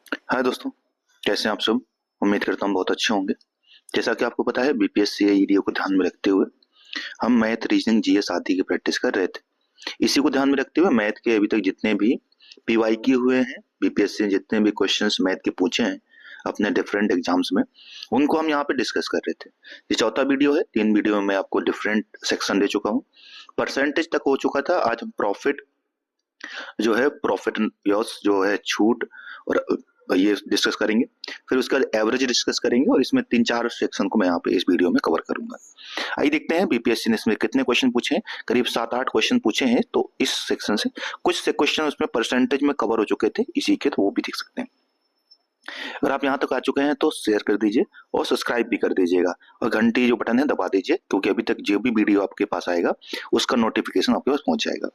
हाय दोस्तों, कैसे हैं आप सब। उम्मीद करता हूँ बहुत अच्छे होंगे। जैसा कि आपको पता है, बीपीएससी या ईडीओ को ध्यान में रखते हुए हम मैथ, रीजनिंग, जीएस आदि की प्रैक्टिस कर रहे थे। इसी को ध्यान में रखते हुए मैथ के अभी तक जितने भी पीवाईक्यू हुए हैं, बीपीएससी ने जितने भी क्वेश्चंस मैथ के पूछे हैं अपने डिफरेंट एग्जाम्स में, उनको हम यहाँ पे डिस्कस कर रहे थे। ये चौथा वीडियो है। 3 वीडियो में मैं आपको डिफरेंट सेक्शन दे चुका हूँ। परसेंटेज तक हो चुका था। आज हम प्रॉफिट जो है, प्रॉफिट एंड लॉस जो है, छूट और ये डिस्कस करेंगे। फिर उसका एवरेज डिस्कस करेंगे और इसमें 3-4 सेक्शन को मैं यहाँ पे इस वीडियो में कवर करूंगा। आइए देखते हैं बीपीएससी ने इसमें कितने क्वेश्चन पूछे हैं। करीब 7-8 क्वेश्चन पूछे हैं। तो इस सेक्शन से कुछ से क्वेश्चन उसमें परसेंटेज में कवर हो चुके थे इसी के, तो वो भी देख सकते हैं। अगर आप यहाँ तक आ चुके हैं तो शेयर कर दीजिए और सब्सक्राइब भी कर दीजिएगा और घंटी जो बटन है दबा दीजिए, क्योंकि अभी तक जो भी वीडियो आपके पास आएगा उसका नोटिफिकेशन आपके पास पहुंच जाएगा।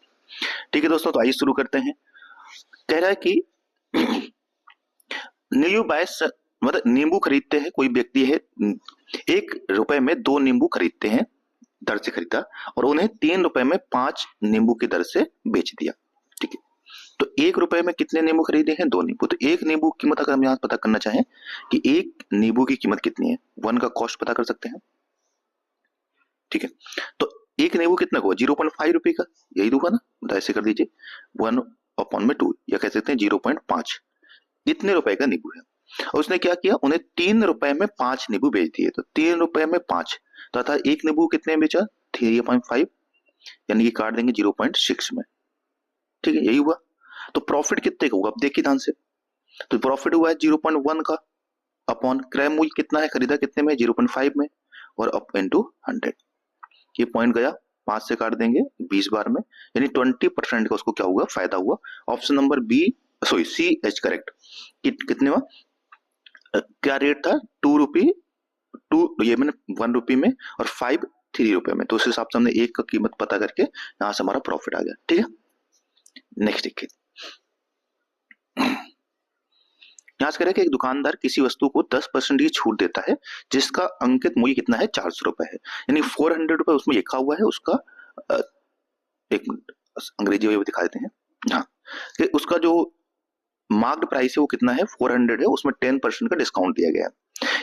ठीक है दोस्तों, तो आइए शुरू करते हैं। कह रहा है कि नींबू बाय मतलब नींबू खरीदते हैं, कोई व्यक्ति है, 1 रुपए में 2 नींबू खरीदते हैं, दर से खरीदा, और उन्हें 3 रुपए में 5 नींबू की दर से बेच दिया। ठीक है, तो 1 रुपए में कितने नींबू खरीदे हैं? 2 नींबू। तो एक नींबू की कीमत अगर हम यहाँ पता करना चाहें कि एक नींबू की कीमत कितनी है, 1 का कॉस्ट पता कर सकते हैं। ठीक है, तो एक नींबू कितना का हुआ? 0.5 रुपए का, यही होगा ना। तो ऐसे कर दीजिए 1/2, या कह सकते हैं 0.5। इतने रुपए का नींबू है। और उसने क्या किया, उन्हें 3 रुपए में 5 नींबू बेच दिए। तो 3 रुपए में 5, तो अर्थात एक नींबू कितने में बेचा? 3.5, यानी कि काट देंगे 0.6 में। ठीक है, यही हुआ। तो प्रॉफिट कितने का हुआ, अब देखिए ध्यान से। तो प्रॉफिट हुआ है 0.1 का, अपॉन क्रय मूल्य कितना है, खरीदा कितने में? 0.5 में, और अप इंटू 100। ये पॉइंट गया, 5 से काट देंगे 20 बार में, यानी 20% का उसको क्या हुआ, फायदा हुआ। Option number B, sorry C H correct. कितने हुआ, क्या रेट था? 2 रुपी, ये मैंने 1 रुपी में, और 5 3 रुपए में। तो उस हिसाब से हमने एक का कीमत पता करके यहाँ से हमारा प्रॉफिट आ गया। ठीक है, नेक्स्ट देखिए। यहाँ से कह रहा है कि एक दुकानदार किसी वस्तु को 10% की छूट देता है जिसका अंकित मूल्य कितना है? 400 रुपए है, यानी 400 रुपए उसमें लिखा हुआ है उसका। एक मिनट, अंग्रेजी में दिखा देते हैं। हाँ, कि उसका जो मार्क्ड प्राइस है वो कितना है? 400 है, उसमें 10% का डिस्काउंट दिया गया है।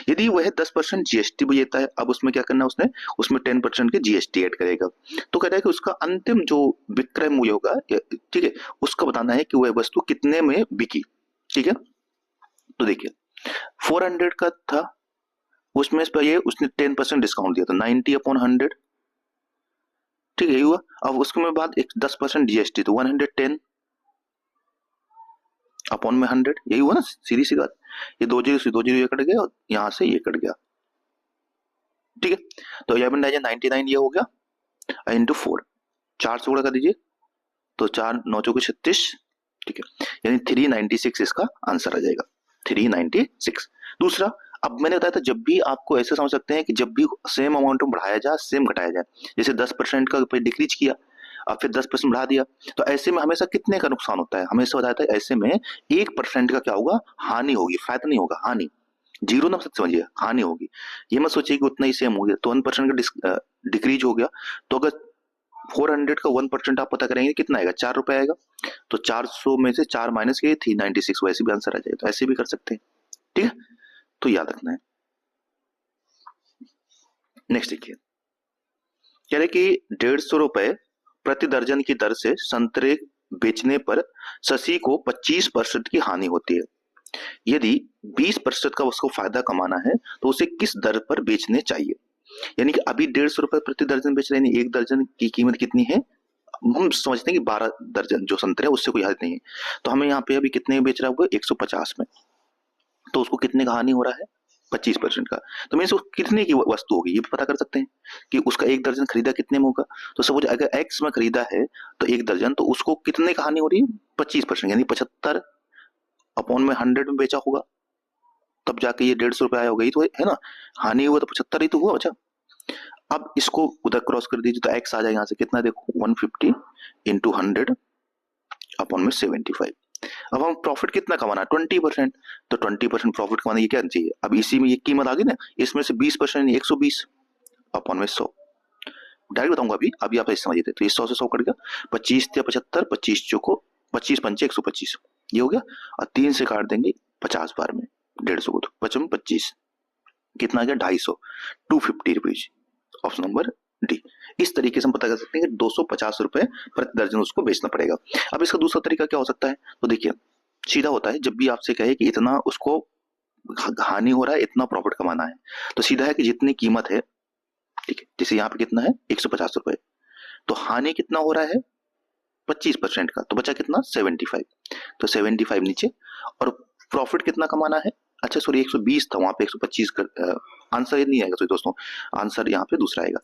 यदि वह 10% जीएसटी भी देता है, अब उसमें क्या करना है उसने, उसमें 10% के जीएसटी ऐड करेगा। तो कह रहा है कि उसका अंतिम जो विक्रय मूल्य होगा, ठीक है, उसका बताना है कि वह वस्तु कितने में बिकी। ठीक है, तो देखिए 400 का था, उसमें पर ये उसने 10% डिस्काउंट दिया, तो 90/100। ठीक है, यही हुआ। अब उसके बाद एक 10% जीएसटी, तो 110 अपॉन में 100, यही हुआ ना, सीधी सी बात। ये 2 जीरो से 2 जीरो ये कट गया, और यहाँ से ये कट गया। ठीक है, तो 11/99 ये हो गया, इंटू 4, 4 से गुणा कर दीजिए, तो 4 9 चौके 36। ठीक है, यानी 396 इसका आंसर आ जाएगा, 396। दूसरा, अब मैंने बताया था जब भी आपको ऐसे समझ सकते हैं कि जब भी सेम अमाउंट में बढ़ाया जाए, सेम घटाया जाए, जैसे 10% का डिक्रीज किया, अब फिर 10% बढ़ा दिया, तो ऐसे में हमेशा कितने का नुकसान होता है? हमेशा बताया था ऐसे में 1% का क्या होगा? हानि होगी, फायदा नहीं होगा, हानि। जीरो ना समझिए, हानि होगी। ये मत सोचिए कि उतना ही सेम हो गया, तो 1% का डिक्रीज हो गया। तो अगर 400 का 1% आप पता करेंगे कितना आएगा? 4 रुपए आएगा। तो 400 में से 4 माइनस किए 396, वैसे भी आंसर आ जाएगा। तो ऐसे भी कर सकते हैं। ठीक है, तो याद रखना है। नेक्स्ट देखिए, कह रहे कि 150 रुपए प्रति दर्जन की दर से संतरे बेचने पर शशि को 25% की हानि होती है। यदि 20% का उसको फायदा कमाना है तो उसे किस दर पर बेचने चाहिए? यानी कि अभी 150 रुपए प्रति दर्जन बेच रहे हैं, एक दर्जन की कीमत कितनी है? हम समझते हैं कि 12 दर्जन जो संतरे है, उससे कोई हद नहीं है। तो हमें यहाँ पे अभी कितने में बेच रहा है? 150 में। तो उसको कितने का हानि हो रहा है? 25% का। तो मीन्स कितने की वस्तु होगी, ये पता कर सकते हैं कि उसका एक दर्जन खरीदा कितने में होगा। तो सपोज अगर एक्स में खरीदा है तो एक दर्जन, तो उसको कितने का हानि हो रही है? 25%, यानी 75 अपॉन में 100 में बेचा होगा, तब जाके ये 150 रुपए आया होगा। ये तो है ना, हानि हुआ तो 75 ही तो हुआ। अच्छा, अब इसको उधर क्रॉस कर दीजिए, तो एक्स आ जाएगा यहाँ से कितना, देखो 150 इंटू 100 अपॉन में 75। अब हम प्रॉफिट कितना कमाना है? 20%। तो 20% प्रॉफिट कमाने की क्या चाहिए? अब इसी में ये कीमत आ गई ना, इसमें से 20% 120 अपॉन में 100। डायरेक्ट बताऊंगा अभी, अभी आप ऐसे समझिए। तो ये 100 से 100 कट गया, 25 या 75, 25 चौको 25 पंचे 125, ये हो गया। और 3 से काट देंगे 50 बार में 150 को, तो 55 25 कितना आ गया 250, 250 रुपीज, ऑप्शन नंबर डी। इस तरीके से हम पता कर सकते हैं कि 250 रुपए प्रति दर्जन उसको बेचना पड़ेगा। अब इसका दूसरा तरीका क्या हो सकता है, तो देखिए सीधा होता है, जब भी आपसे कहे कि इतना उसको हानि हो रहा है, इतना प्रॉफिट कमाना है, तो सीधा है कि जितनी कीमत है, ठीक है, जैसे यहाँ पे कितना है 150 रुपए, तो हानि कितना हो रहा है 25% का, तो बचा कितना 75, तो 75 नीचे, और प्रॉफिट कितना कमाना है, अच्छा सॉरी 120 था, वहां पे 125 कर आंसर ये नहीं आएगा सॉरी दोस्तों, आंसर यहाँ पे दूसरा आएगा।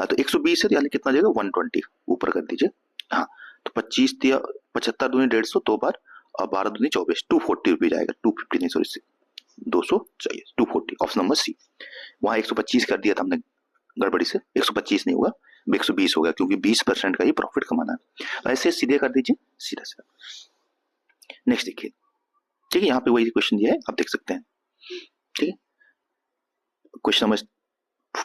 तो 120 है, यानी कितना जाएगा 120 ऊपर कर दीजिए। हाँ, तो 25 दिया, 75 दूनी 150 दो बार, और 12 दूनी 24, 240 रुपीज आएगा, 250 नहीं सॉरी 200 चाहिए, 240, ऑप्शन नंबर सी। वहां 125 कर दिया था हमने गड़बड़ी से, 125 नहीं होगा, 120 होगा, क्योंकि 20% का ही प्रॉफिट कमाना है। ऐसे सीधे कर दीजिए, सीधा सीधा। नेक्स्ट देखिए, ठीक है, यहाँ पे वही क्वेश्चन दिया है, आप देख सकते हैं, ठीक है। क्वेश्चन नंबर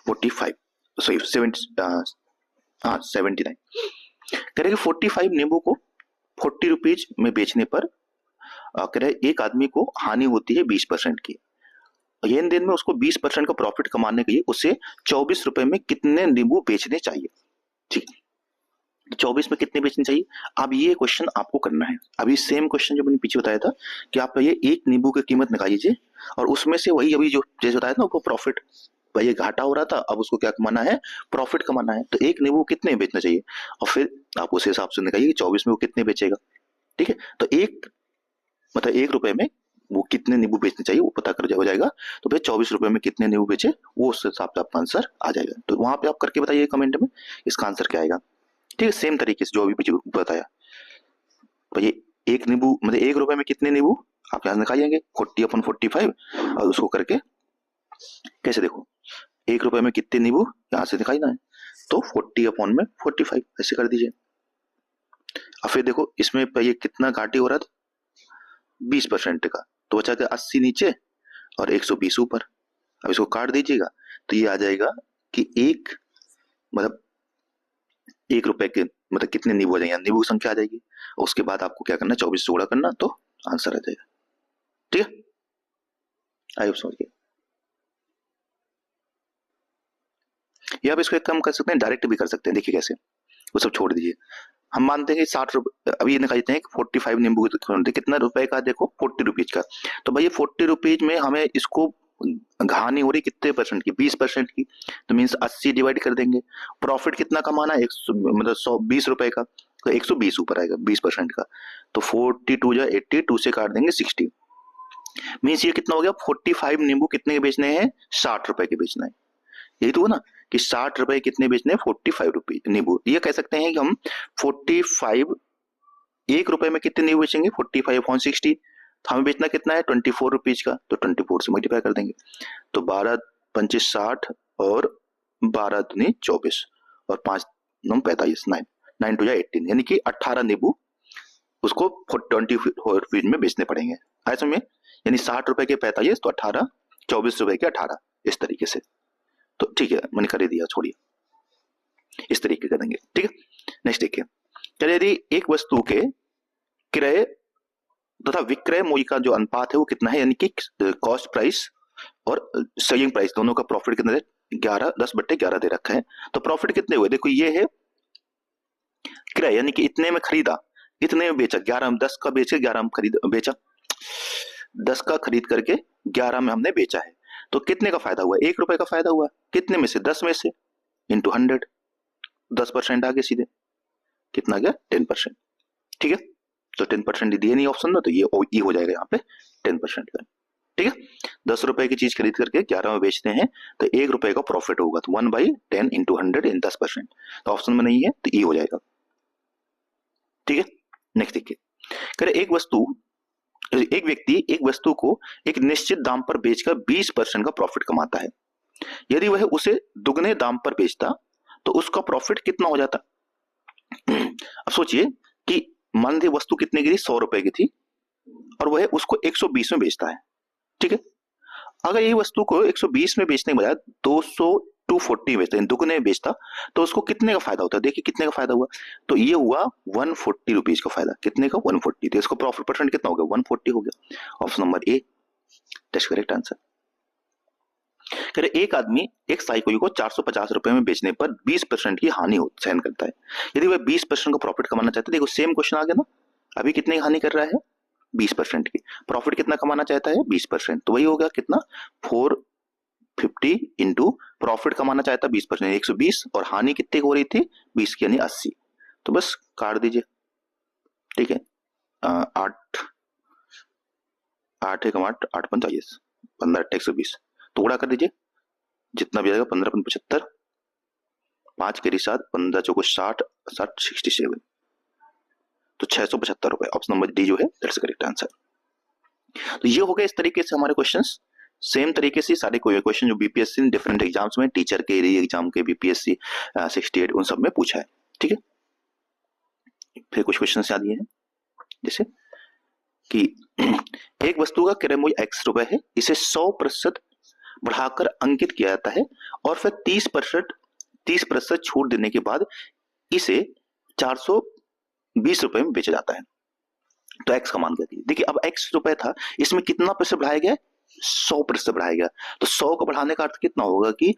45 सॉरी 79 करेंगे, 45 नींबू को 40 रुपीज में बेचने पर कह रहे एक आदमी को हानि होती है 20% की, लेन देन में उसको 20% का प्रॉफिट कमाने के लिए उसे 24 रुपए में कितने नींबू बेचने चाहिए, ठीक है। 24 में कितने बेचने चाहिए, अब ये क्वेश्चन आपको करना है। अभी सेम क्वेश्चन जो मैंने पीछे बताया था कि आप ये एक नींबू की कीमत निकालिए, और उसमें से वही अभी जो जैसे बताया था वो प्रॉफिट, भाई ये घाटा हो रहा था, अब उसको क्या कमाना है, प्रॉफिट कमाना है, तो एक नींबू कितने बेचना चाहिए, और फिर आप उस हिसाब से निकालिए 24 में वो कितने बेचेगा, ठीक है। तो एक मतलब 1 रुपए में वो कितने नींबू बेचने चाहिए वो पता कर हो जाएगा, तो भाई 24 रुपए में कितने नींबू बेचे वो उस हिसाब से आपका आंसर आ जाएगा। तो वहां पे आप करके बताइए कमेंट में इसका आंसर क्या आएगा, ठीक है। सेम तरीके से जो अभी पीछे बताया, तो ये एक नींबू मतलब 1 रुपए में कितने नींबू आप यहाँ निकालेंगे 40/45, और उसको करके कैसे देखो 1 रुपए में कितने नींबू यहाँ से निकालना है, तो 40/45 ऐसे कर दीजिए। और फिर देखो इसमें ये कितना घाटे हो रहा था 20% का, तो बचा के 80 नीचे और 120 ऊपर। अब इसको काट दीजिएगा तो ये आ जाएगा कि एक मतलब 1 रुपए के मतलब कितने नींबू आ जाएंगे, नींबू की संख्या आ जाएगी, और उसके बाद आपको क्या करना 24 से गुणा करना, तो आंसर आ जाएगा, ठीक है। आई होप समझ गए। या आप इसको एक काम कर सकते हैं, डायरेक्ट भी कर सकते हैं, देखिए कैसे, वो सब छोड़ दीजिए। हम मानते हैं कि 60 रुपए, अभी ये निकालते हैं 45 नींबू कितना रुपए का, देखो 40 रुपीज का, तो भाई 40 रुपीज में हमें इसको हानि हो रही कितने परसेंट की 20% की, तो मीन्स 80 डिवाइड कर देंगे। प्रॉफिट कितना कमाना है मतलब 120 रुपए का, तो 120 ऊपर आएगा 20% का, तो 42 या 82 से काट देंगे 60, मीन्स ये कितना हो गया 45 नींबू कितने के बेचने हैं 60 रुपए के बेचना है, यही तो है ना कि 60 रुपए कितने बेचने हैं 45 रुपए नींबू। ये कह सकते हैं कि हम 45 1 रुपए में कितने नींबू बेचेंगे 45/60, तो हमें बेचना कितना है 24 रुपीज का, तो 24 से मल्टीप्लाई कर देंगे, तो 12 पंचे 60 और 12 दूनी 24 और 5 9 45 9 टू 18, यानी कि 18 नींबू उसको 24 रुपीज में बेचने पड़ेंगे, ऐसे में यानी 60 रुपए के 45 तो 18, 24 रुपए के 18, इस तरीके से। तो ठीक है मैंने कर दिया, छोड़िए, इस तरीके कर देंगे, ठीक है। नेक्स्ट देखिए, चलिए यदि एक वस्तु के क्रय तथा विक्रय मूल्य का जो अनुपात है वो कितना है, यानी कि कॉस्ट प्राइस और सेलिंग प्राइस दोनों का प्रॉफिट कितना है 11 10/11 दे रखा है, तो प्रॉफिट कितने हुए, देखो ये है क्रय यानी कि इतने में खरीदा इतने में बेचा, 11 10 का बेचे 11 में खरीद बेचा, 10 का खरीद करके 11 में हमने बेचा है, तो कितने का फायदा हुआ 1 रुपए का फायदा हुआ, कितने में से 10 में से इंटू 100, 10% आगे सीधे कितना आ गया 10%, ठीक है। तो 10% दिए नहीं ऑप्शन में, तो ये ई हो जाएगा यहाँ पे 10% का, ठीक है। 10 रुपए की चीज खरीद करके 11 में बेचते हैं तो 1 रुपए का प्रॉफिट होगा, तो 1/10 इंटू 100 इन 10%, तो ऑप्शन में नहीं है तो ई हो जाएगा, ठीक है। नेक्स्ट देखिए, करे एक व्यक्ति एक वस्तु को एक निश्चित दाम पर बेचकर 20% का प्रॉफिट कमाता है, यदि वह उसे दुगने दाम पर बेचता तो उसका प्रॉफिट कितना हो जाता। अब सोचिए कि मान लीजिए वस्तु कितने की थी 100 रुपए की थी और वह उसको 120 में बेचता है, ठीक है। अगर ये वस्तु को 120 में बेचने के बजाय 240 बेचता है, दुगने में बेचता, तो उसको कितने का फायदा होता है, देखिए कितने का फायदा हुआ, तो ये हुआ 140 रुपीज का फायदा, कितने का 140, तो इसका प्रॉफिट परसेंट कितना हो गया 140 हो गया, option number A. That's correct answer. कह रहे एक आदमी एक साइकिल को 450 रुपए में बेचने पर 20% की हानि सहन करता है। यदि वह 20% का प्रॉफिट कमाना चाहता है, देखो सेम क्वेश्चन आ गया ना, अभी कितने की हानि कर रहा है 20% की, प्रॉफिट कितना कमाना चाहता है 20%, तो वही होगा कितना 450 इंटू प्रॉफिट कमाना चाहता है 20%, 120, और हानि कितने हो रही थी 20 की यानी 80, तो बस काट दीजिए, ठीक है। 8 एक 8 8 45 15 120, तो गुणा कर दीजिए, जितना भी आएगा 15 75, 5 के 7 15 चौको 60 60 67, तो 675 रुपए, ऑप्शन नंबर डी जो है दैट्स करेक्ट आंसर। तो ये हो गए इस तरीके से हमारे क्वेश्चंस। सेम तरीके से सारे क्वेश्चन जो बीपीएससी ने डिफरेंट एग्जाम्स में, टीचर के री एग्जाम के, बीपीएससी 68 उन सब में पूछा है, ठीक है। फिर कुछ क्वेश्चन याद ये है, जैसे कि एक वस्तु का क्रय मूल्य x रुपए है, इसे 100% बढ़ाकर अंकित किया जाता है और फिर 30% छूट देने के बाद इसे 420 रुपए में बेचा जाता है, तो x का मान क्या दिया। देखिए अब x रुपए था, इसमें कितना पैसे बढ़ाया गया, 100% बढ़ाया गया, तो 100 को बढ़ाने का अर्थ कितना होगा कि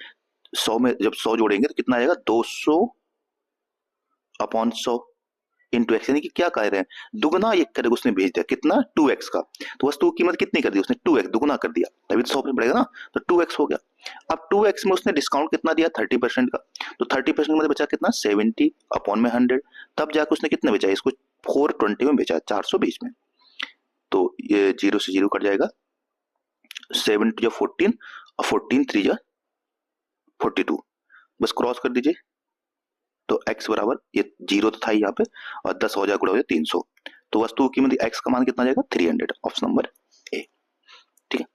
100 में जब 100 जोड़ेंगे तो कितना आएगा 200/100 इंटू एक्स, यानी कि क्या कह रहे हैं, दुगना एक करके उसने भेज दिया, कितना 2x का, तो वस्तु की कीमत कितनी कर दी उसने 2x, दुगना कर दिया, तभी तो 100 बढ़ेगा ना, तो 2x हो गया। अब 2x में उसने डिस्काउंट कितना दिया 30% का, तो 30% में बचा कितना 70/100, तब जाकर उसने कितने बेचा इसको 420 में बेचा, 420 में, तो ये 0 से 0 कट जाएगा, 7 या 14 और 14 3 या 42, बस क्रॉस कर दीजिए, तो x बराबर ये 0 तो था यहाँ पे, और 10 हो जाए गुणा हो जाए 300, तो वस्तु की कीमत x का मान कितना जाएगा 300, ऑप्शन नंबर ए, ठीक है।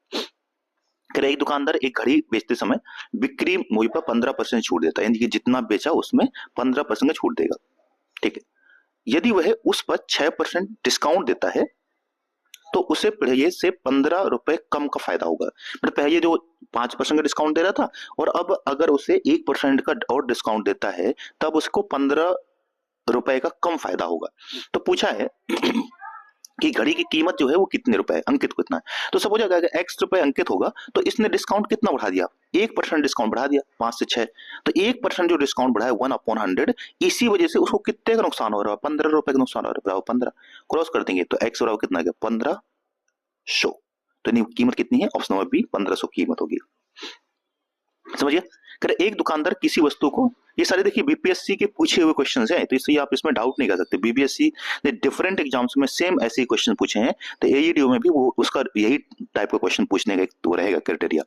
करे एक दुकानदार एक घड़ी बेचते समय बिक्री मूल्य पर 15% छूट देता है, यानी कि जितना बेचा उसमें 15% का छूट देगा, ठीक है। यदि वह उस पर 6% डिस्काउंट देता है तो उसे पहले से 15 रुपए कम का फायदा होगा, मतलब पहले जो 5% का डिस्काउंट दे रहा था और अब अगर उसे 1% का और डिस्काउंट देता है तब उसको 15 रुपए का कम फायदा होगा। तो पूछा है कि घड़ी की कीमत जो है वो कितने रुपए है, अंकित कितना है, तो सब हो जाएगा अगर x रुपए अंकित होगा तो इसने डिस्काउंट कितना बढ़ा दिया 1% डिस्काउंट बढ़ा दिया 5 से 6, तो 1% जो डिस्काउंट बढ़ा है 1/100, इसी वजह से उसको कितने का नुकसान हो रहा है 15 रुपए का नुकसान हो रहा है, 15 क्रॉस कर देंगे तो x बराबर कितना आ गया 1500, तो कीमत कितनी है ऑप्शन नंबर बी 1500 कीमत होगी, समझिए। कर एक दुकानदार किसी वस्तु को, ये सारे देखिए बीपीएससी के पूछे हुए क्वेश्चंस हैं, तो इसलिए आप इसमें डाउट नहीं कर सकते, बीपीएससी ने डिफरेंट एग्जाम्स में सेम ऐसे ही क्वेश्चन पूछे हैं, तो एईडीओ में भी वो उसका यही टाइप का क्वेश्चन पूछने का तो रहेगा क्राइटेरिया।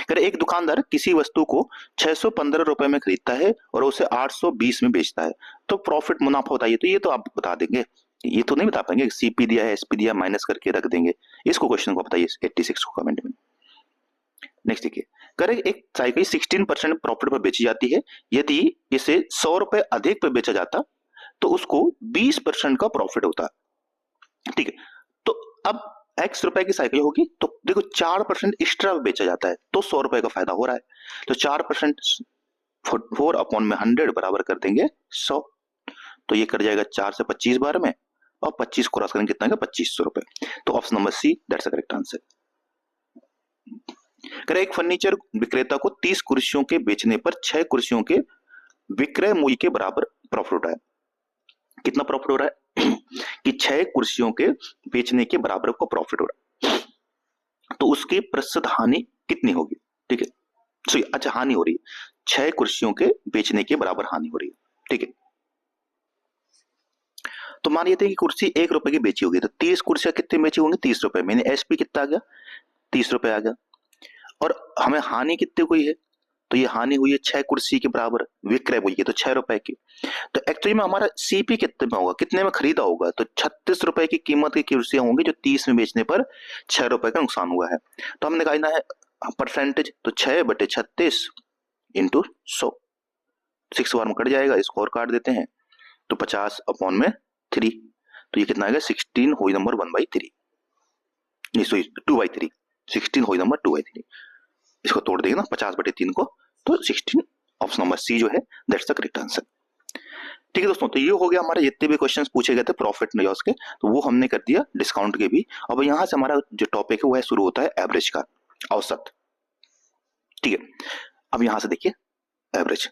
कर एक दुकानदार किसी वस्तु को 615 रुपए में खरीदता है और उसे 820 में बेचता है, तो प्रॉफिट मुनाफा बताइए, तो ये तो आप बता देंगे, ये तो नहीं बता पाएंगे, सीपी दिया है एसपी दिया माइनस करके रख देंगे, इसको क्वेश्चन को बताइए 86 को कमेंट में। नेक्स्ट देखिए, करे एक साइकिल 16% प्रॉफिट पर बेची जाती है, यदि इसे 100 रुपए अधिक पर बेचा जाता तो उसको 20% का प्रॉफिट होता, ठीक है। तो अब x रुपए की साइकिल होगी तो देखो 4% एक्स्ट्रा बेचा जाता है तो 100 रुपए का फायदा हो रहा है, तो 4% 4/100 बराबर कर देंगे 100, तो ये कर जाएगा 4 से 25 बार में, और 25 क्रॉस करेंगे कितना 2500 रुपए, तो option number see that's the correct answer. करे एक फर्नीचर विक्रेता को 30 कुर्सियों के बेचने पर 6 कुर्सियों के विक्रय मूल्य के बराबर प्रॉफिट हो रहा है, कितना प्रॉफिट हो रहा है कि 6 कुर्सियों के बेचने के बराबर को प्रॉफिट हो रहा है, तो उसकी प्रतिशत हानि कितनी होगी, ठीक है। सो अच्छा हानि हो रही है 6 कुर्सियों के बेचने के बराबर हानि हो रही है, ठीक है। तो मान लेते हैं कि कुर्सी 1 रुपए की बेची होगी, तो 30 कुर्सियां कितने बेची होंगी 30 रुपए, मैंने एसपी कितना आ गया 30 रुपए आ गया, और हमें हानि कितनी हुई है, तो ये हानि हुई है 6 कुर्सी के बराबर, विक्रय हुई है तो 6 रुपए की, तो एक्चुअली में हमारा सीपी कितने में होगा, कितने में खरीदा होगा, तो 36 रुपए की कीमत की कुर्सियां होंगी जो 30 में बेचने पर 6 रुपए का नुकसान हुआ है, तो हमने कहना है परसेंटेज, तो 6/36 इंटू 100, 6 बार में कट जाएगा, इसको और काट देते हैं तो 50/3, तो ये कितना आएगा 16 होल नंबर 1/3, नहीं सॉरी 2/3, 16 होल नंबर 2/3, इसको तोड़ देंगे ना 50/3 को, तो 16, ऑप्शन नंबर सी जो है दैट्स द करेक्ट आंसर। ठीक है दोस्तों, तो ये हो गया हमारे जितने भी क्वेश्चंस पूछे गए थे प्रॉफिट एंड लॉस के, तो वो हमने कर दिया, डिस्काउंट के भी। अब यहाँ से हमारा जो टॉपिक है वो है शुरू होता है एवरेज का, औसत। ठीक है, अब यहां से देखिए एवरेज।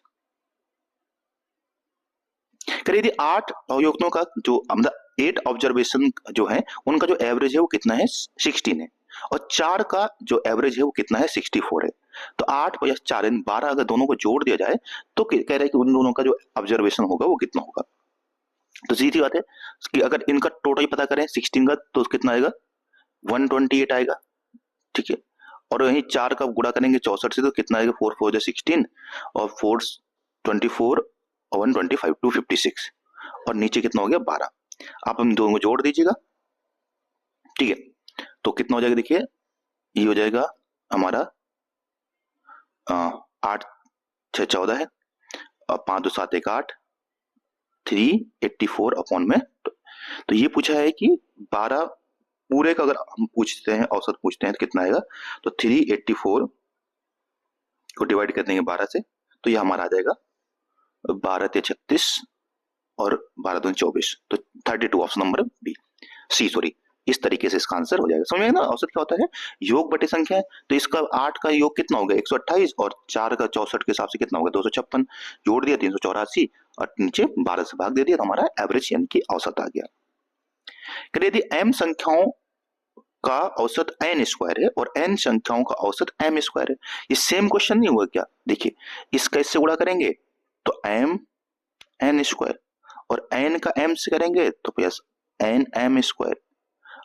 करिए यदि 8 अवलोकनों का जो मतलब 8 ऑब्जर्वेशन जो है उनका जो एवरेज है वो कितना है 16 है, और 4 का जो एवरेज है वो कितना है 64 है। तो 8 प्लस 4 इन 12 अगर दोनों को जोड़ दिया जाए तो कह रहा है कि उन दोनों का जो ऑब्जर्वेशन होगा वो कितना होगा। तो सीधी बात है कि अगर इनका टोटल पता करें 16 का तो कितना आएगा 128 आएगा। ठीक है, और वहीं 4 का गुणा करेंगे 64 से तो कितना आएगा 4 4 16 और 4 24 और 125 256, और नीचे कितना हो गया 12। आप हम दोनों को जोड़ दीजिएगा। ठीक है, तो कितना हो जाएगा देखिए, ये हो जाएगा हमारा 8 6 14 है और 5 2 7 1 8 384 अपॉन में। तो ये पूछा है कि 12 पूरे का अगर हम पूछते हैं औसत पूछते हैं तो कितना आएगा, तो 384 को डिवाइड कर देंगे 12 से तो ये हमारा आ जाएगा 12 ते 36 और 12 दूनी 24, तो 32 option number B C sorry. इस तरीके से इसका आंसर हो जाएगा। समझ में ना, औसत क्या होता है योग बटे संख्या है, तो इसका 8 का योग कितना होगा 128 और 4 का 64 के हिसाब से कितना होगा 256, जोड़ दिया 384 और नीचे 12 से भाग दे दिया तो हमारा एवरेज यानी कि औसत आ गया। यदि m संख्याओं का औसत n स्क्वायर है और n संख्याओं का औसत m स्क्वायर है, ये सेम क्वेश्चन नहीं हुआ क्या। देखिए इसका इससे गुणा करेंगे तो m n स्क्वायर और n का m से करेंगे तो प्लस n m स्क्वायर,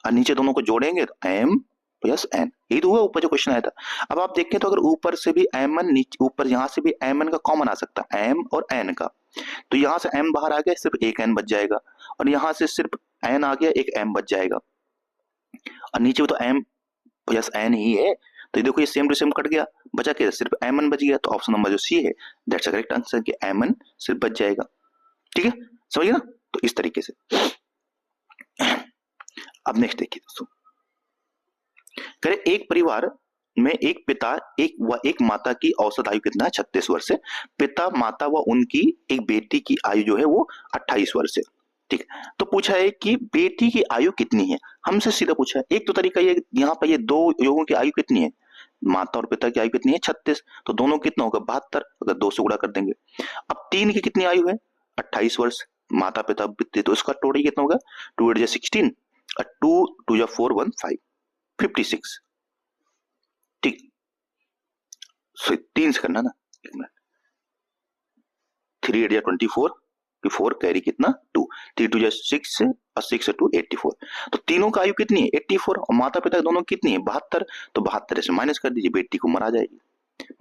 और नीचे दोनों को जोड़ेंगे तो m प्लस n। यही तो हुआ ऊपर जो क्वेश्चन आया था। अब आप देखें तो अगर ऊपर से भी mn नीचे ऊपर यहां से भी mn का कॉमन आ सकता है m और n का, तो यहां से m बाहर आ गया सिर्फ एक n बच जाएगा, और यहां से सिर्फ n आ गया एक m बच जाएगा, और नीचे भी तो m प्लस n ही है। तो देखो ये सेम टू सेम कट गया, बचा के सिर्फ mn बच गया, तो ऑप्शन नंबर जो सी है दैट्स द करेक्ट आंसर कि mn सिर्फ बच जाएगा। ठीक है, समझिए ना, तो इस तरीके से। अब नेक्स्ट देखिए दोस्तों, करें एक परिवार में एक पिता एक माता की औसत आयु कितना है 36 वर्ष है। पिता माता व उनकी एक बेटी की आयु जो है वो 28 वर्ष है। ठीक है, तो पूछा है कि बेटी की आयु कितनी है, हमसे सीधा पूछा है। एक तो तरीका ये यहाँ पर ये दो लोगों की आयु कितनी है, माता और पिता की आयु कितनी है 36, तो दोनों कितना होगा 72, अगर 2 से गुणा कर देंगे। अब 3 की कितनी आयु है 28 वर्ष, माता पिता तो उसका टोटल कितना होगा 2 8 16 और 2 2 4 1 5 56। ठीक, 3 से करना ना, एक मिनट, 3 8 24 4 कैरी कितना 2, 3 2 6 और 6 2 84। तो तीनों का आयु कितनी है 84 और माता पिता दोनों कितनी है 72, तो 72 से माइनस कर दीजिए, बेटी को मरा जाएगी।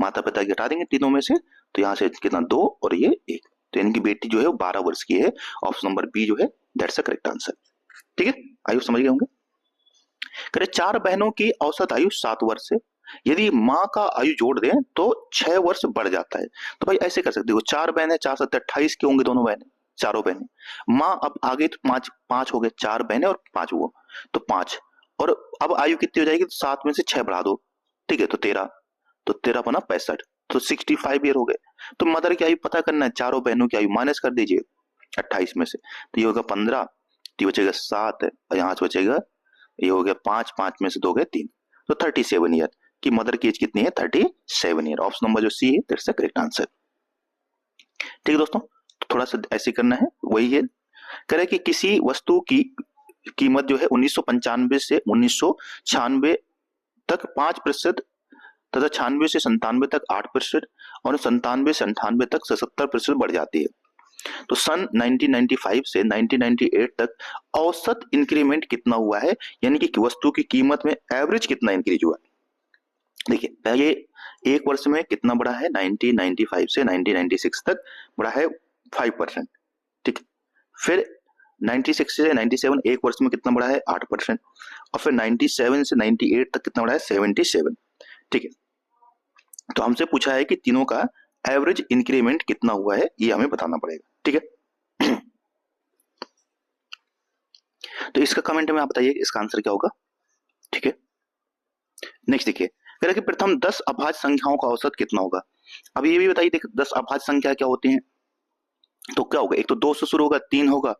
माता पिता की हटा देंगे तीनों में से, तो यहाँ से कितना 2 और ये 1, तो इनकी बेटी जो है वो 12 वर्ष की है। ऑप्शन नंबर बी जो है दैट्स द करेक्ट आंसर। ठीक है, आयु समझ गए होंगे। करें 4 बहनों की औसत आयु 7 वर्ष है, यदि माँ का आयु जोड़ दें तो 6 वर्ष बढ़ जाता है। तो भाई ऐसे कर सकते हो, 4 बहनें 4 7 28 की होंगी दोनों बहनें, चारों बहनें। माँ अब आगे तो 5 हो गए, 4 बहनें और 5 वो, तो 5, और अब आयु कितनी हो जाएगी, 7 में से 6 बढ़ा दो, ठीक है, तो 13, तो 13 बना 65, तो 65 ईयर हो गए। तो मदर की आयु पता करना है, चारों बहनों की आयु माइनस कर दीजिए 28 में से, तो ये होगा 15, तो ये बचेगा 7 और यहाँ से बचेगा ये हो गया 5, 5 में से 2 गए 3, तो 37 ईयर की मदर की एज कितनी है 37 ईयर। ऑप्शन नंबर जो सी है दैट्स द करेक्ट आंसर। ठीक है दोस्तों, तो थोड़ा सा ऐसे करना है, वही है करें कि किसी वस्तु की कीमत जो है 1995 से 1996 तक 5% तथा 96 से 97 तक 8% और 97 से 98 तक 77% बढ़ जाती है। तो सन 1995 से 1998 तक औसत इंक्रीमेंट कितना हुआ है, यानी कि वस्तु की कीमत में एवरेज कितना इंक्रीज हुआ है। देखिए पहले एक वर्ष में कितना बढ़ा है 1995 से 1996 तक बढ़ा है 5%। ठीक, फिर 96 से 97 एक वर्ष में कितना बढ़ा है 8%, और फिर 97 से 98 तक कितना बढ़ा है 77। ठीक है, तो हमसे पूछा है कि तीनों का एवरेज इंक्रीमेंट कितना हुआ है, ये हमें बताना पड़ेगा। ठीक है, तो इसका कमेंट में आप बताइए इसका आंसर क्या होगा। ठीक है, नेक्स्ट देखिए कि प्रथम 10 अभाज्य संख्याओं का औसत कितना होगा। अब ये भी बताइए 10 अभाज्य संख्या क्या होती हैं। तो क्या होगा, एक तो 2 से शुरू होगा, 3 होगा,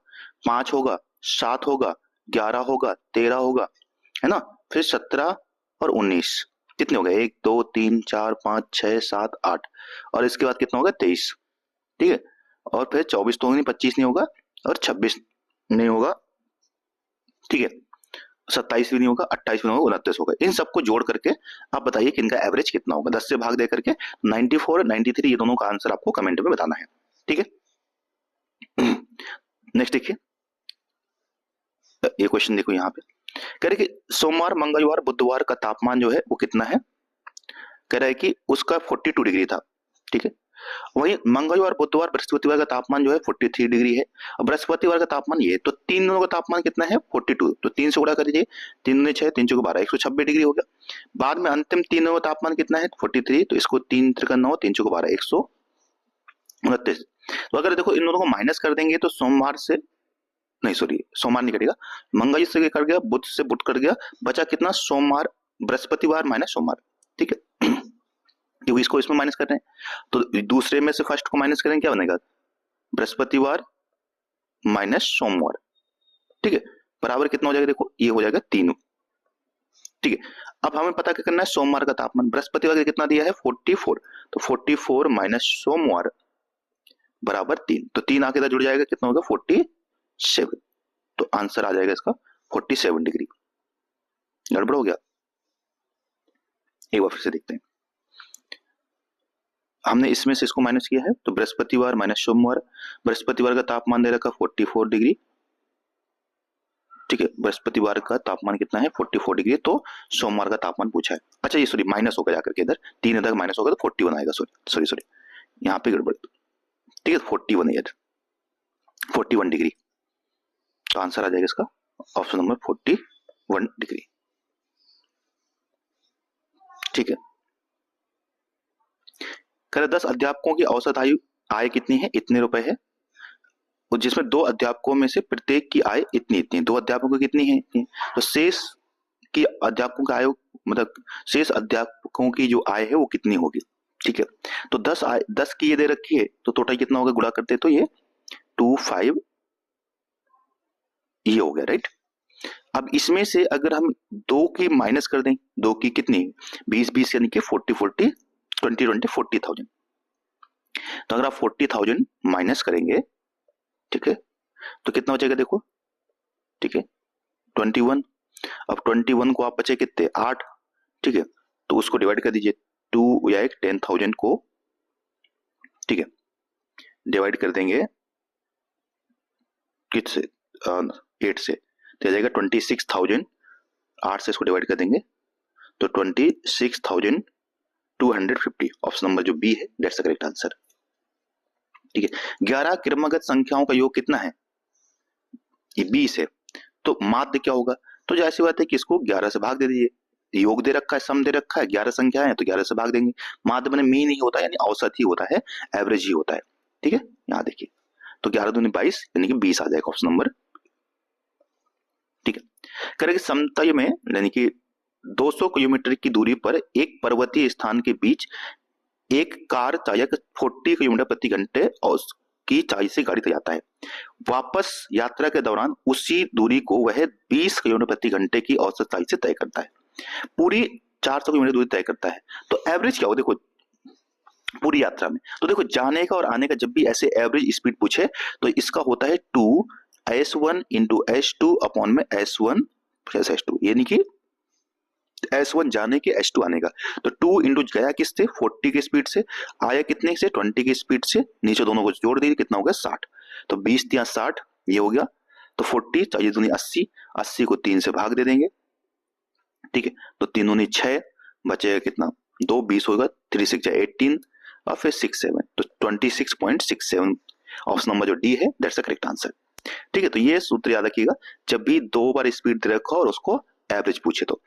5 होगा, 7 होगा, 11 होगा, 13 होगा, है ना, फिर 17 और 19, कितने हो गए, 1 2 3 4 5 6 7 8, और इसके बाद कितना होगा, 23, ठीक है, और फिर 24 तो नहीं, 25 नहीं होगा, और 26 नहीं होगा, ठीक है, 27 भी नहीं होगा, 28 भी नहीं होगा, 29 होगा। इन सबको जोड़ करके आप बताइए कि इनका एवरेज कितना होगा, 10 से भाग दे करके 94 93 ये दोनों का आंसर आपको कमेंट में बताना है, ठीक है। नेक्स्ट देखिए, ये क्वेश्चन देखो यहाँ पे, कह रहे कि सोमवार मंगलवार बुधवार का तापमान जो है वो कितना है, कह रहा है कि उसका 42 डिग्री था, ठीक है, वही मंगलवार बुधवार बृहस्पतिवार का तापमान जो है 43 डिग्री है, और बृहस्पतिवार का तापमान ये, तो तीन दिनों का तापमान कितना है 42, तो 3 से गुणा कर दीजिए, 3 दूनी 6 3 चौके 12, 126 डिग्री हो गया। बाद में अंतिम 3 दिनों का तापमान कितना है 43, तो इसको 3 त्रिका 9 3 चौके 12 129। तो अगर देखो इन दोनों को माइनस कर देंगे तो सोमवार से, नहीं सॉरी सोमवार नहीं कटेगा, मंगल से कट गया, बुध से बुध कट गया, बचा कितना सोमवार, बृहस्पतिवार माइनस सोमवार, ठीक है, क्योंकि इसको इसमें माइनस कर रहे हैं, तो दूसरे में से फर्स्ट को माइनस करेंगे, क्या बनेगा, बृहस्पतिवार माइनस सोमवार, ठीक है, बराबर कितना हो जाएगा, देखो ये हो जाएगा 3, ठीक है। अब हमें पता क्या करना है, सोमवार का तापमान, बृहस्पतिवार का कितना दिया है 44, तो 44 माइनस सोमवार बराबर 3, तो 3 आके इधर जुड़ जाएगा, कितना होगा 47, तो आंसर आ जाएगा इसका 47 डिग्री। गड़बड़ हो गया, एक बार फिर से देखते हैं, हमने इसमें से इसको माइनस किया है, तो बृहस्पतिवार माइनस सोमवार, बृहस्पतिवार का तापमान दे रखा 44 डिग्री, ठीक है, बृहस्पतिवार का तापमान कितना है 44 डिग्री, तो सोमवार का तापमान पूछा है, अच्छा ये सॉरी माइनस होगा जाकर के इधर 3 इधर माइनस होगा तो 41 आएगा, सॉरी यहाँ पे गड़बड़, ठीक है 41 ईयर 41 डिग्री, तो आंसर आ जाएगा इसका ऑप्शन नंबर 41 डिग्री, ठीक है। कह 10 अध्यापकों की औसत आय कितनी है, इतने रुपए है, और जिसमें 2 अध्यापकों में से प्रत्येक की आय इतनी इतनी, 2 अध्यापकों की कितनी है इतनी, तो शेष की अध्यापकों का आय, मतलब शेष अध्यापकों की जो आय है वो कितनी होगी, ठीक है, तो 10 की ये दे रखी है, तो टोटल कितना होगा, गुणा करते तो ये 25 ये हो गया, राइट। अब इसमें से अगर हम 2 की माइनस कर दें, 2 की कितनी 20 यानी कि 40 20 40,000, तो अगर आप 40,000 माइनस करेंगे, ठीक है, तो कितना बचेगा देखो, ठीक है 21, अब 21 को आप बचे कितने 8, ठीक है, तो उसको डिवाइड कर दीजिए 2 या 10,000 को, ठीक है, डिवाइड कर देंगे किससे 8 से, तो जाएगा 26,000, 8 से इसको डिवाइड कर देंगे तो 26,250, ऑप्शन नंबर जो बी है दैट्स द करेक्ट आंसर, ठीक है। 11 क्रमागत संख्याओं का योग कितना है, ये 20 है, तो माध्य क्या होगा, तो जैसी बात है कि इसको 11 से भाग दे दीजिए, योग दे रखा है, सम दे रखा है, 11 संख्या है तो 11 से भाग देंगे, माध्य मैंने मीन ही होता है, यानी औसत ही होता है, एवरेज ही होता है, ठीक है, यहाँ देखिए, तो 11 दूनी 22 यानी कि 20 आ जाएगा ऑप्शन नंबर, ठीक है। करेंगे समतल में, यानी कि 200 किलोमीटर की दूरी पर एक पर्वतीय स्थान के बीच एक कार चालक 40 किलोमीटर प्रति घंटे और की चाल से गाड़ी तक जाता है, वापस यात्रा के दौरान उसी दूरी को वह 20 किलोमीटर प्रति घंटे की औसत चाल से तय करता है, पूरी 400 किलोमीटर दूरी तय करता है, तो एवरेज क्या हो देखो पूरी यात्रा में, तो देखो जाने का और आने का जब भी ऐसे एवरेज स्पीड पूछे तो इसका होता है 2s1 इंटू s2 अपॉन में s1 प्लस s2, यानी कि S1 जाने के S2 आने का, तो 2 इंटू गया किससे 40 की स्पीड से, आया कितने से 20 की स्पीड से, नीचे दोनों को जोड़ दीजिए कितना होगा 60, तो 20 या 60 ये हो गया, तो 40 चाहिए दूनी 80, 80 को 3 से भाग दे देंगे, ठीक है, तो 3 दूनी 6 बचेगा कितना 2, 20 होगा, 3 6 18 और फिर 6 7, तो 26.67 ऑप्शन नंबर जो डी है दैट्स द करेक्ट आंसर, ठीक है। तो ये सूत्र याद रखिएगा जब भी 2 बार स्पीड दे रखा और उसको एवरेज पूछे तो,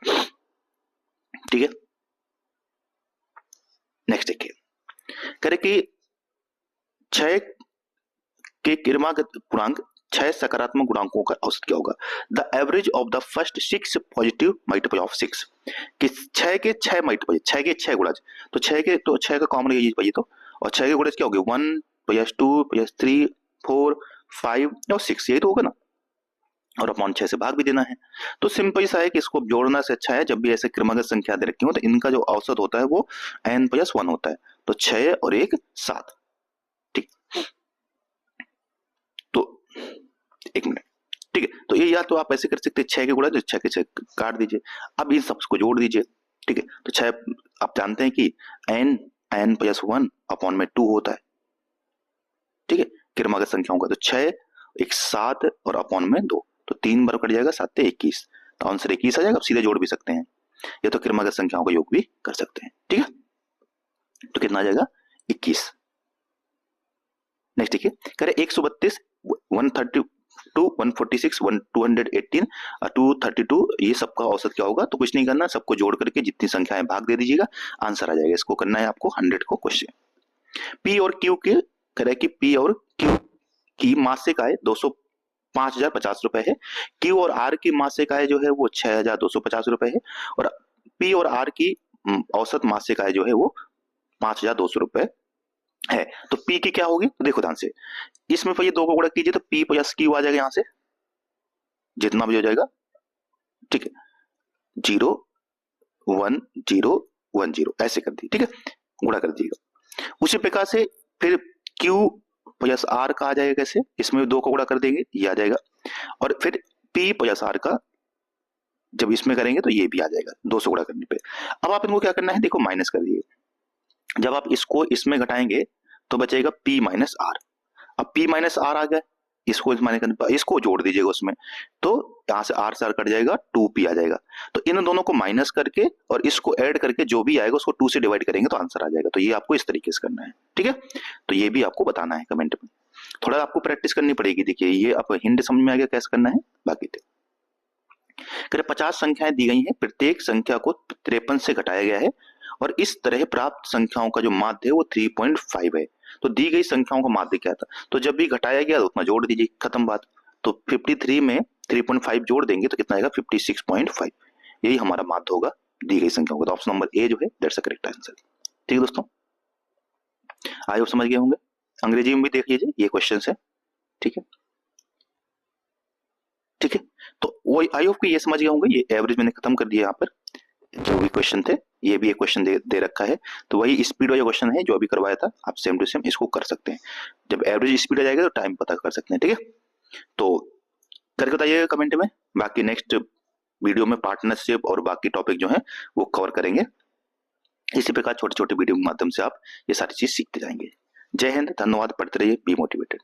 ठीक है। नेक्स्ट देखिए, करें कि 6 के क्रमागत पूर्णांक 6 सकारात्मक गुणांकों का औसत क्या होगा, the average of the first 6 positive multiple of 6, कि 6 के 6 मल्टीपल, 6 के 6 गुणज, तो 6 का कॉमन ये पाइए, तो और 6 के गुणज क्या होंगे 1 + 2 + 3 4, 5 और 6, यही तो होगा ना, और अपॉन 6 से भाग भी देना है। तो सिंपल सा है कि इसको जोड़ना से अच्छा है जब भी ऐसे क्रमागत संख्या दे रखी हो तो इनका जो औसत होता है वो n+1 होता है, तो 6 और 1 7। ठीक, तो एक मिनट, ठीक है, तो ये या तो आप ऐसे कर सकते हैं 6 के गुणा, तो 6 के 6 काट दीजिए, अब इन सबको जोड़ दीजिए। ठीक है, तो 6 आप जानते हैं कि n+1 अपॉन में 2 होता है। ठीक है, क्रमागत संख्याओं का, तो 6, एक 7 और अपॉन में 2, तो 3 बार कट जाएगा, 7 से 21, तो आंसर 21 आ जाएगा। आप सीधे जोड़ भी सकते हैं, या तो क्रमागत संख्याओं का योग भी कर सकते हैं। ठीक है, तो कितना आ जाएगा 21। नेक्स्ट देखिए, कह रहे 132, 132, 146, 218, 232, ये सबका औसत क्या होगा? तो कुछ नहीं करना, सबको जोड़ करके जितनी संख्याएं भाग दे दीजिएगा, आंसर आ जाएगा। इसको करना है आपको 100 को क्वेश्चन। पी और क्यू के कह रहे कि पी और क्यू की मासिक आय 5,050 रुपए है, क्यू और आर की मासिक आय जो है वो 6,250 रुपए है, और पी और आर की औसत मासिक आय जो है वो 5,200 रुपए है। तो पी की क्या होगी? तो देखो ध्यान से, इसमें ये दो को गुणा कीजिए तो पी प्लस क्यू आ जाएगा, यहां से जितना भी हो जाएगा। ठीक है, 0 1 0 1 0 ऐसे कर दी। ठीक है, गुणा कर दिएगा। उसी प्रकार से फिर क्यू प्लस आर का आ जाएगा, कैसे? इसमें दो को गुणा कर देंगे, ये आ जाएगा, और फिर पी प्लस आर का जब इसमें करेंगे तो ये भी आ जाएगा 200 गुणा करने पे। अब आप इनको क्या करना है, देखो माइनस कर दिए, जब आप इसको इसमें घटाएंगे तो बचेगा P माइनस आर। अब P माइनस आर आ गया, इसको इसको जोड़ दीजिएगा उसमें, तो यहां से आर कट जाएगा, 2P आ जाएगा। तो इन दोनों को माइनस करके और इसको ऐड करके जो भी आएगा उसको 2 से डिवाइड करेंगे तो आंसर आ जाएगा। तो ये आपको इस तरीके से करना है। ठीक है, तो ये भी आपको बताना है कमेंट में, थोड़ा आपको प्रैक्टिस करनी पड़ेगी। देखिए ये आप हिंट समझ में आ गया कैसे करना है। बाकी 50 संख्याएं दी गई हैं, प्रत्येक संख्या को 53 से घटाया गया है, और इस तरह प्राप्त संख्याओं का जो माध्य है वो 3.5 है। तो दी गई संख्याओं का माध्य क्या था? तो जब भी घटाया गया तो उतना जोड़ दीजिए, खत्म बात। तो 53 में 3.5 जोड़ देंगे तो कितना आएगा? 56.5। यही हमारा माध्य होगा दी गई संख्याओं का। तो ऑप्शन नंबर ए जो है दैट्स द करेक्ट आंसर। ठीक है दोस्तों, आई होप समझ गए होंगे। अंग्रेजी में भी देख लीजिए, ये क्वेश्चन है। ठीक है, ठीक है, तो वो आई होप कि ये समझ गए होंगे। ये एवरेज मैंने खत्म कर दिया, यहाँ पर जो भी क्वेश्चन थे ये भी एक क्वेश्चन दे रखा है, तो वही स्पीड वाला क्वेश्चन है जो अभी करवाया था, आप सेम टू सेम इसको कर सकते हैं। जब एवरेज स्पीड आ जाएगा तो टाइम पता कर सकते हैं। ठीक है, तो करके बताइएगा कमेंट में। बाकी नेक्स्ट वीडियो में पार्टनरशिप और बाकी टॉपिक जो है वो कवर करेंगे। इसी प्रकार छोटे छोटे वीडियो के माध्यम से आप ये सारी चीज सीखते जाएंगे। जय हिंद, धन्यवाद, पढ़ते रहिए, बी मोटिवेटेड।